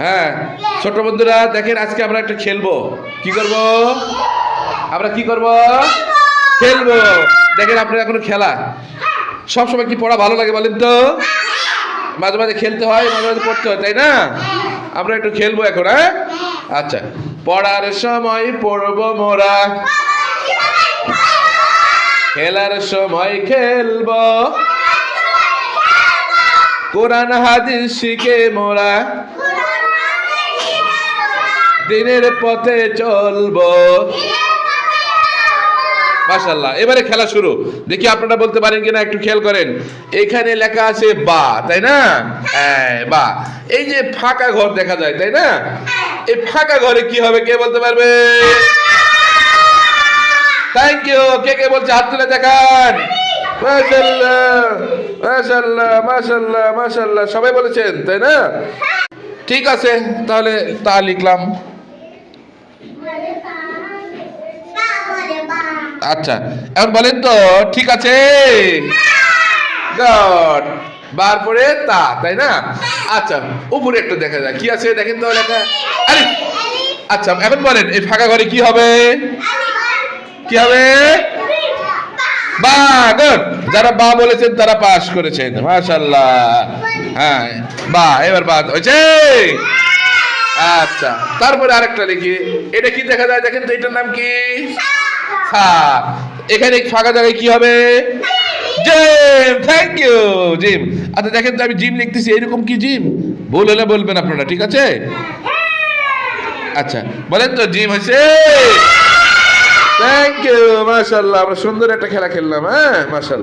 হ্যাঁ, ছোট বন্ধুরা দেখেন, আজকে আমরা একটা খেলবো। কি করব? আমরা কি করব? খেলবো। দেখেন, আপনার এখনো খেলা সবসময় কি পড়া ভালো লাগে বলেন তো? মাঝে মাঝে খেলতে হয়, মাঝে মাঝে পড়তে হয়, তাই না? আমরা একটু খেলবো এখন। হ্যাঁ, আচ্ছা। পড়ার সময় পড়বো মোরা, খেলার সময় খেলবো, কোরআন হাদিস শিখে মোরা দিনের পথে চলবো। মাশাআল্লাহ। এবারে খেলা শুরু। দেখি আপনারা বলতে পারেন কিনা, একটু খেয়াল করেন। এখানে লেখা আছে বা, তাই না? হ্যাঁ, বা। এই যে ফাঁকা ঘর দেখা যায়, তাই না? এই ফাঁকা ঘরে কি হবে, কে বলতে পারবে? Thank you. কে কে বলছে হাত তুলে দেখান। মাশাআল্লাহ, মাশাআল্লাহ, মাশাআল্লাহ, মাশাআল্লাহ, সবাই বলেছেন, তাই না? ঠিক আছে, তাহলে তা লিখলাম। আচ্ছা, এখন বলেন তো, ঠিক আছে? গড। বার পরে তা, তাই না? আচ্ছা, উপরে একটু দেখা যায় কি আছে, দেখেন তো লেখা। আরে, আচ্ছা, এখন বলেন এই ফাঁকা ঘরে কি হবে? কি হবে? বা। গুড। যারা বা বলেছেন তারা পাস করেছেন, মাশাআল্লাহ। হ্যাঁ, বা। এবার বা হয়েছে। আচ্ছা, তারপরে আরেকটা লিখি। এটা কি দেখা যায় দেখেন তো, এটার নাম কি? সাপ। এখানে ফাঁকা জায়গায় কি হবে? জিম। Thank you, Jim. আচ্ছা, দেখেন তো আমি জিম লিখতেছি, এরকম কি জিম? ভুল হলে বলবেন আপনারা, ঠিক আছে? আচ্ছা, বলেন তো জিম হয়েছে? থ্যাংক ইউ, মাশাআল্লাহ। আমরা সুন্দর একটা খেলা খেললাম। হ্যাঁ, মাশাআল্লাহ।